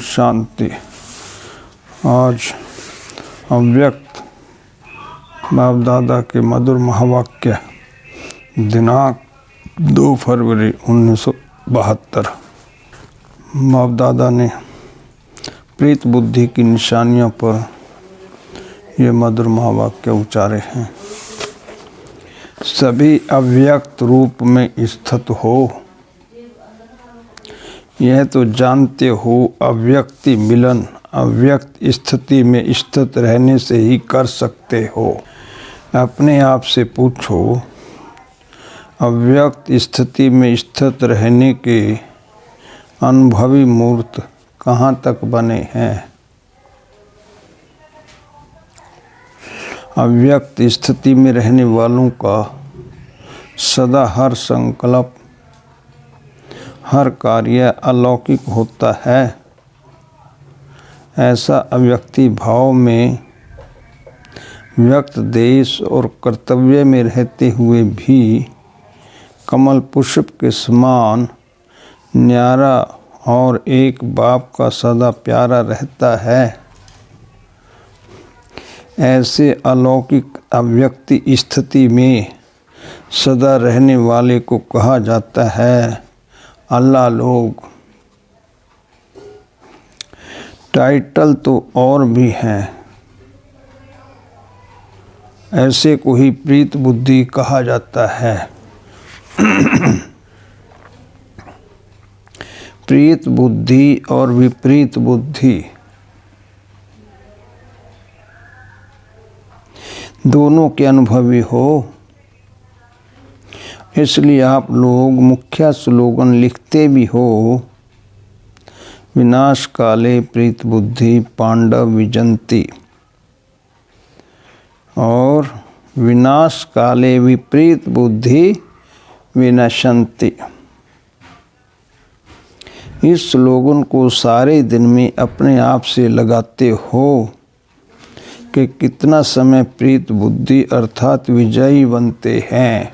शांति। आज अव्यक्त बाप दादा के मधुर महावाक्य दिनांक 2 फरवरी 1972। बाप दादा ने प्रीत बुद्धि की निशानियों पर ये मधुर महावाक्य उच्चारे हैं। सभी अव्यक्त रूप में स्थित हो, यह तो जानते हो अव्यक्ति मिलन अव्यक्त स्थिति में स्थित रहने से ही कर सकते हो। अपने आप से पूछो, अव्यक्त स्थिति में स्थित रहने के अनुभवी मूर्त कहाँ तक बने हैं? अव्यक्त स्थिति में रहने वालों का सदा हर संकल्प, हर कार्य अलौकिक होता है। ऐसा अव्यक्ति भाव में व्यक्त देश और कर्तव्य में रहते हुए भी कमल पुष्प के समान न्यारा और एक बाप का सदा प्यारा रहता है। ऐसे अलौकिक अव्यक्ति स्थिति में सदा रहने वाले को कहा जाता है अल्लाह लोग। टाइटल तो और भी हैं। ऐसे को ही प्रीत बुद्धि कहा जाता है। प्रीत बुद्धि और विपरीत बुद्धि दोनों के अनुभवी हो, इसलिए आप लोग मुख्य स्लोगन लिखते भी हो, विनाश काले प्रीत बुद्धि पांडव विजंती और विनाश काले विपरीत बुद्धि विनशंति। इस स्लोगन को सारे दिन में अपने आप से लगाते हो कि कितना समय प्रीत बुद्धि अर्थात विजयी बनते हैं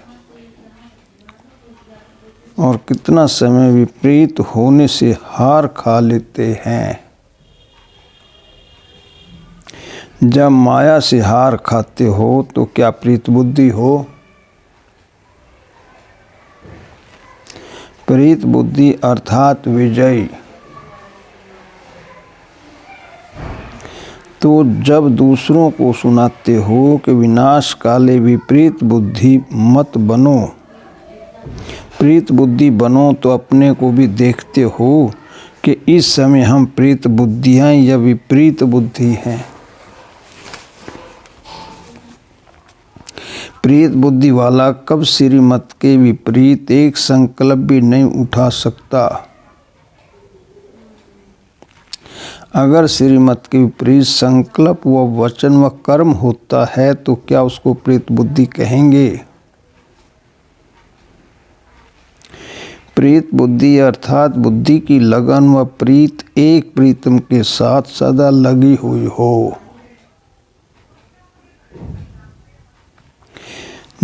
और कितना समय विपरीत होने से हार खा लेते हैं। जब माया से हार खाते हो तो क्या प्रीत बुद्धि हो? प्रीत बुद्धि अर्थात विजयी। तो जब दूसरों को सुनाते हो कि विनाश काले विपरीत बुद्धि मत बनो, प्रीत बुद्धि बनो, तो अपने को भी देखते हो कि इस समय हम प्रीत बुद्धियाँ या विपरीत बुद्धि हैं। प्रीत बुद्धि वाला कब श्रीमत के विपरीत एक संकल्प भी नहीं उठा सकता। अगर श्रीमत के विपरीत संकल्प व वचन व कर्म होता है तो क्या उसको प्रीत बुद्धि कहेंगे? प्रीत बुद्धि अर्थात बुद्धि की लगन व प्रीत एक प्रीतम के साथ सदा लगी हुई हो।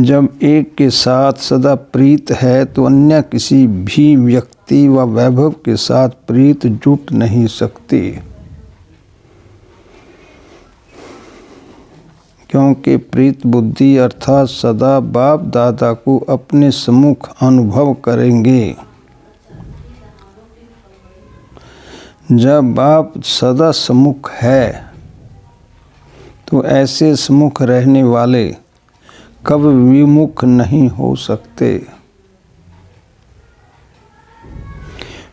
जब एक के साथ सदा प्रीत है तो अन्य किसी भी व्यक्ति व वैभव के साथ प्रीत जुट नहीं सकती, क्योंकि प्रीत बुद्धि अर्थात सदा बाप दादा को अपने सम्मुख अनुभव करेंगे। जब बाप सदा सम्मुख है तो ऐसे सम्मुख रहने वाले कब विमुख नहीं हो सकते।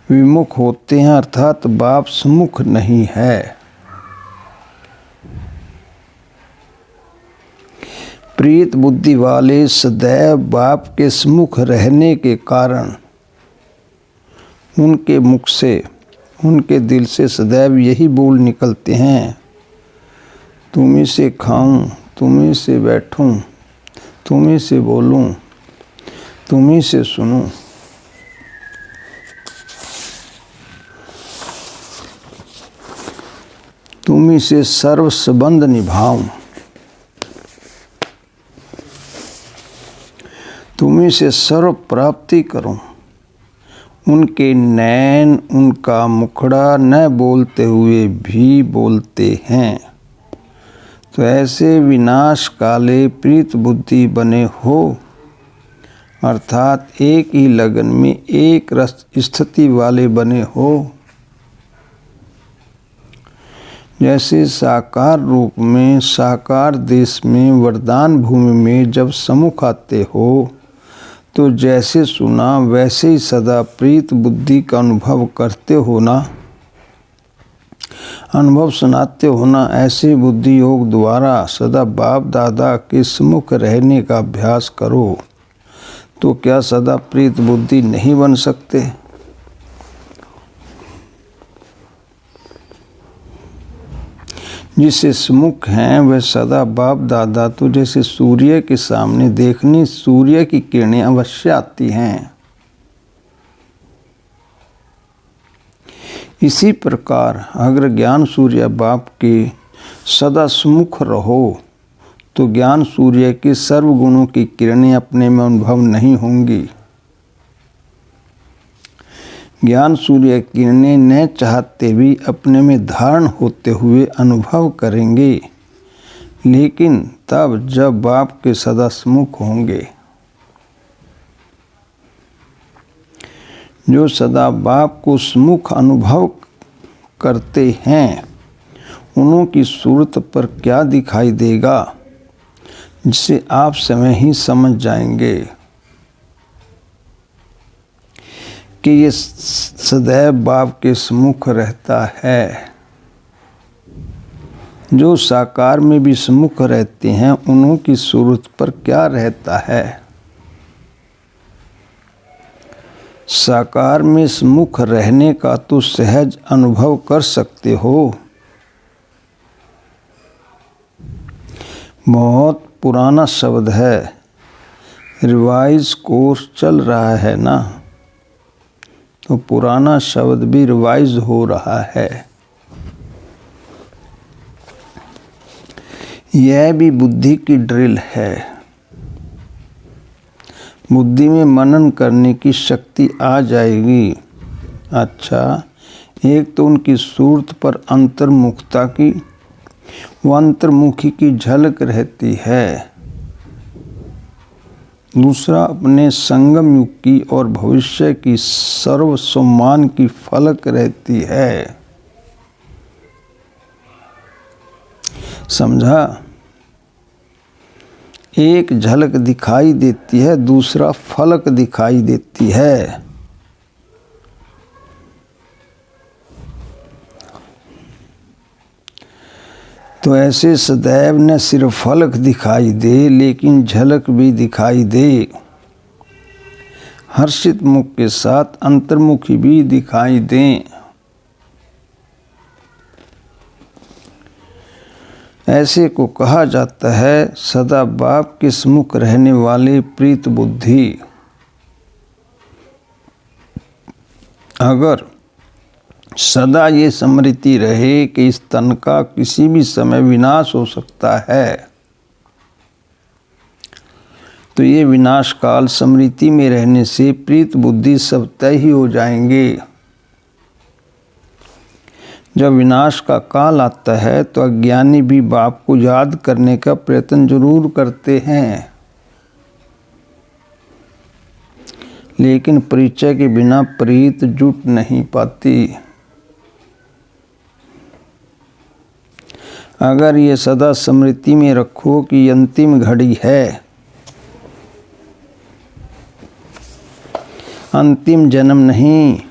विमुख होते हैं अर्थात बाप सम्मुख नहीं है। प्रीत बुद्धि वाले सदैव बाप के सम्मुख रहने के कारण उनके मुख से, उनके दिल से सदैव यही बोल निकलते हैं, तुम्हीं से खाऊं, तुम्हीं से बैठूं, तुम्हीं से बोलूं, तुम्हीं से सुनूं। तुम्हीं से सर्व संबंध निभाऊं, तुम्हीं से सर्व प्राप्ति करूं। उनके नैन उनका मुखड़ा न बोलते हुए भी बोलते हैं। तो ऐसे विनाश काले प्रीत बुद्धि बने हो, अर्थात एक ही लगन में एक रस स्थिति वाले बने हो। जैसे साकार रूप में साकार देश में वरदान भूमि में जब सम्मुख आते हो तो जैसे सुना वैसे ही सदा प्रीत बुद्धि का अनुभव करते हो ना, अनुभव सुनाते हो ना। ऐसे बुद्धि योग द्वारा सदा बाप दादा के सम्मुख रहने का अभ्यास करो तो क्या सदा प्रीत बुद्धि नहीं बन सकते? जिसे सम्मुख हैं वह सदा बाप दादा तो जैसे सूर्य के सामने देखनी सूर्य की किरणें अवश्य आती हैं। इसी प्रकार अगर ज्ञान सूर्य बाप के सदा सम्मुख रहो तो ज्ञान सूर्य के सर्वगुणों की किरणें अपने में अनुभव नहीं होंगी। ज्ञान सूर्य किरणें न चाहते भी अपने में धारण होते हुए अनुभव करेंगे, लेकिन तब जब बाप के सदा सम्मुख होंगे। जो सदा बाप को सम्मुख अनुभव करते हैं उन्हों की सूरत पर क्या दिखाई देगा, जिसे आप समय ही समझ जाएंगे कि ये सदैव बाप के सम्मुख रहता है। जो साकार में भी सम्मुख रहते हैं उन्हों की सूरत पर क्या रहता है। साकार में सम्मुख रहने का तो सहज अनुभव कर सकते हो। बहुत पुराना शब्द है, रिवाइज कोर्स चल रहा है ना, तो पुराना शब्द भी रिवाइज हो रहा है। यह भी बुद्धि की ड्रिल है। बुद्धि में मनन करने की शक्ति आ जाएगी। अच्छा, एक तो उनकी सूरत पर अंतर्मुखता की व अंतर्मुखी की झलक रहती है, दूसरा अपने संगम युग की और भविष्य की सर्व सम्मान की फलक रहती है। समझा? एक झलक दिखाई देती है, दूसरा फलक दिखाई देती है। तो ऐसे सदैव न सिर्फ फलक दिखाई दे लेकिन झलक भी दिखाई दे। हर्षित मुख के साथ अंतर्मुखी भी दिखाई दें। ऐसे को कहा जाता है सदा बाप के सम्मुख रहने वाले प्रीत बुद्धि। अगर सदा ये स्मृति रहे कि इस तन का किसी भी समय विनाश हो सकता है, तो ये विनाश काल स्मृति में रहने से प्रीत बुद्धि सब तय ही हो जाएंगे। जब विनाश का काल आता है तो अज्ञानी भी बाप को याद करने का प्रयत्न जरूर करते हैं, लेकिन परिचय के बिना प्रीत जुट नहीं पाती। अगर ये सदा स्मृति में रखो कि अंतिम घड़ी है, अंतिम जन्म नहीं,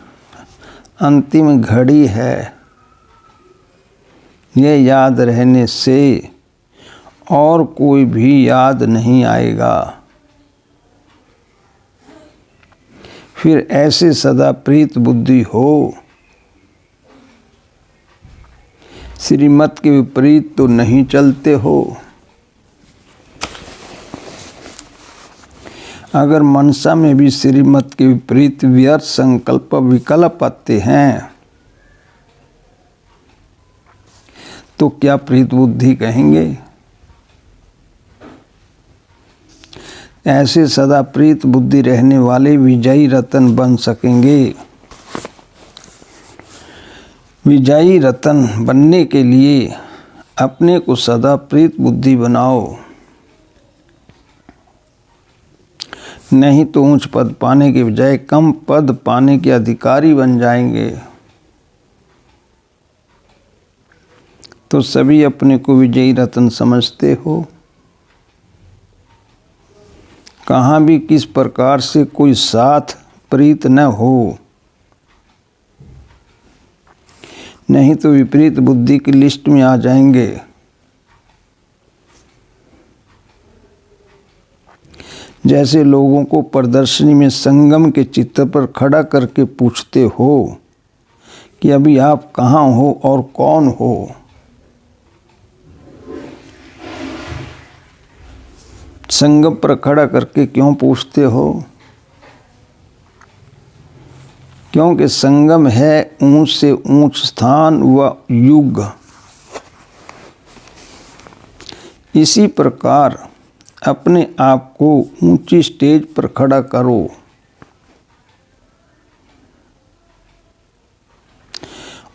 अंतिम घड़ी है, ये याद रहने से और कोई भी याद नहीं आएगा। फिर ऐसे सदा प्रीत बुद्धि हो। श्रीमत के विपरीत तो नहीं चलते हो। अगर मनसा में भी श्रीमत के विपरीत व्यर्थ संकल्प विकल्प आते हैं तो क्या प्रीत बुद्धि कहेंगे? ऐसे सदा प्रीत बुद्धि रहने वाले विजयी रतन बन सकेंगे। विजयी रतन बनने के लिए अपने को सदा प्रीत बुद्धि बनाओ, नहीं तो ऊंच पद पाने के बजाय कम पद पाने के अधिकारी बन जाएंगे। तो सभी अपने को विजयी रतन समझते हो। कहाँ भी किस प्रकार से कोई साथ प्रीत न हो, नहीं तो विपरीत बुद्धि की लिस्ट में आ जाएंगे। जैसे लोगों को प्रदर्शनी में संगम के चित्र पर खड़ा करके पूछते हो कि अभी आप कहाँ हो और कौन हो, संगम पर खड़ा करके क्यों पूछते हो? क्योंकि संगम है ऊंच से ऊंच स्थान व युग। इसी प्रकार अपने आप को ऊंची स्टेज पर खड़ा करो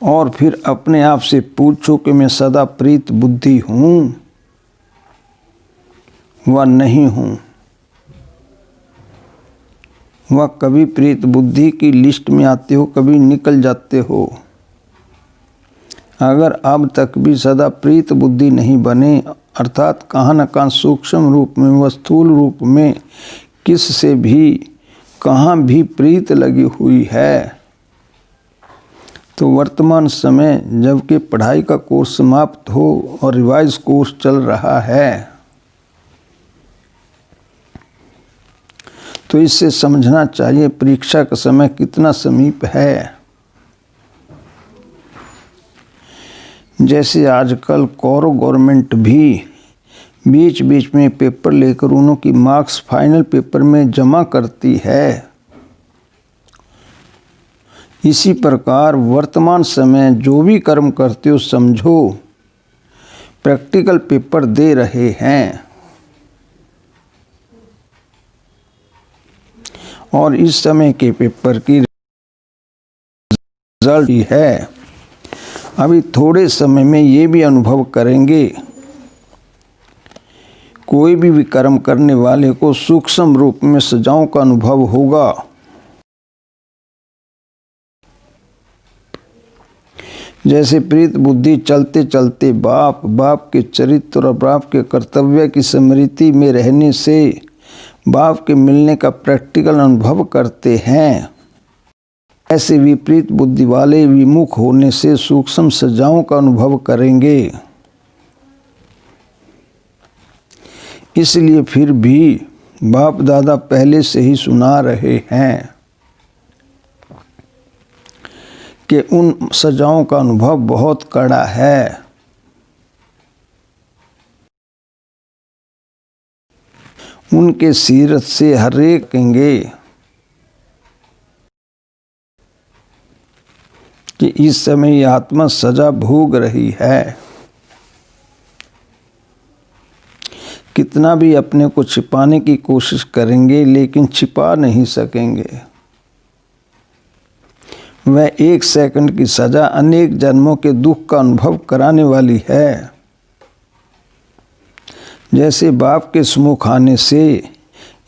और फिर अपने आप से पूछो कि मैं सदा प्रीत बुद्धि हूँ व नहीं हूँ। वह कभी प्रीत बुद्धि की लिस्ट में आते हो, कभी निकल जाते हो। अगर अब तक भी सदा प्रीत बुद्धि नहीं बने, अर्थात कहाँ न कहाँ सूक्ष्म रूप में व स्थूल रूप में किस से भी कहाँ भी प्रीत लगी हुई है, तो वर्तमान समय जबकि पढ़ाई का कोर्स समाप्त हो और रिवाइज कोर्स चल रहा है, तो इससे समझना चाहिए परीक्षा का समय कितना समीप है। जैसे आजकल कौरव गवर्नमेंट भी बीच बीच में पेपर लेकर उन्हों की मार्क्स फाइनल पेपर में जमा करती है, इसी प्रकार वर्तमान समय जो भी कर्म करते हो समझो प्रैक्टिकल पेपर दे रहे हैं। और इस समय के पेपर की रिजल्ट ही है। अभी थोड़े समय में ये भी अनुभव करेंगे, कोई भी कर्म करने वाले को सूक्ष्म रूप में सजाओं का अनुभव होगा। जैसे प्रीत बुद्धि चलते चलते बाप के चरित्र और बाप के कर्तव्य की स्मृति में रहने से बाप के मिलने का प्रैक्टिकल अनुभव करते हैं, ऐसे विपरीत बुद्धि वाले विमुख होने से सूक्ष्म सजाओं का अनुभव करेंगे। इसलिए फिर भी बाप दादा पहले से ही सुना रहे हैं कि उन सजाओं का अनुभव बहुत कड़ा है। उनके सीरत से हरेक कहेंगे कि इस समय ये आत्मा सजा भोग रही है। कितना भी अपने को छिपाने की कोशिश करेंगे लेकिन छिपा नहीं सकेंगे। वह एक सेकंड की सजा अनेक जन्मों के दुख का अनुभव कराने वाली है। जैसे बाप के सम्मुख आने से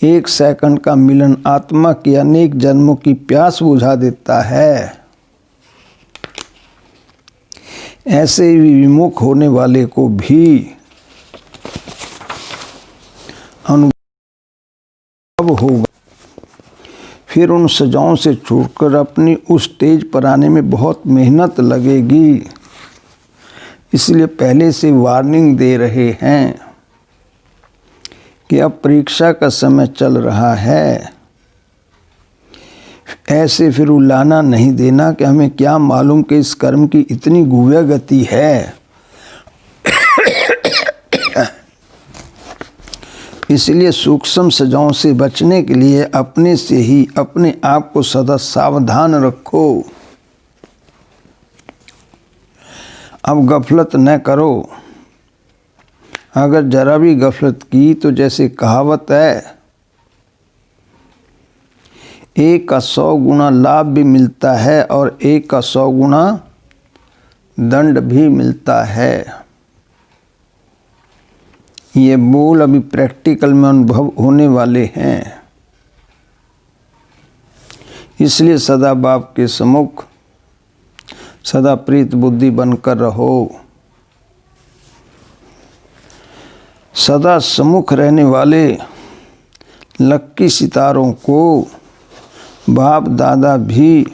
एक सेकंड का मिलन आत्मा की अनेक जन्मों की प्यास बुझा देता है, ऐसे ही विमुख होने वाले को भी अनुभव होगा। फिर उन सजाओं से छूटकर अपनी उस स्टेज पर आने में बहुत मेहनत लगेगी। इसलिए पहले से वार्निंग दे रहे हैं कि अब परीक्षा का समय चल रहा है। ऐसे फिर उलाना नहीं देना कि हमें क्या मालूम कि इस कर्म की इतनी गुव्य गति है। इसलिए सूक्ष्म सजाओं से बचने के लिए अपने से ही अपने आप को सदा सावधान रखो। अब गफलत न करो। अगर जरा भी गफलत की तो जैसे कहावत है, एक का 100 गुना लाभ भी मिलता है और एक का 100 गुना दंड भी मिलता है। ये बोल अभी प्रैक्टिकल में अनुभव होने वाले हैं। इसलिए सदा बाप के सम्मुख सदा प्रीत बुद्धि बनकर रहो। सदा सम्मुख रहने वाले लक्की सितारों को बाप दादा भी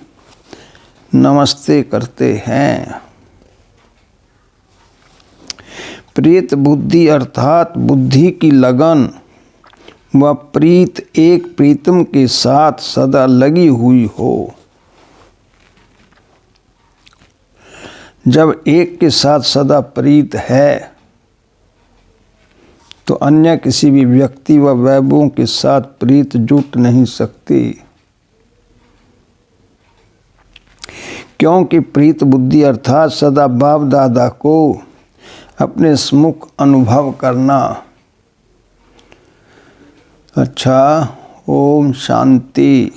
नमस्ते करते हैं। प्रीत बुद्धि अर्थात बुद्धि की लगन व प्रीत एक प्रीतम के साथ सदा लगी हुई हो। जब एक के साथ सदा प्रीत है तो अन्य किसी भी व्यक्ति व वैभवों के साथ प्रीत जुट नहीं सकती, क्योंकि प्रीत बुद्धि अर्थात सदा बाप दादा को अपने सम्मुख अनुभव करना। अच्छा, ओम शांति।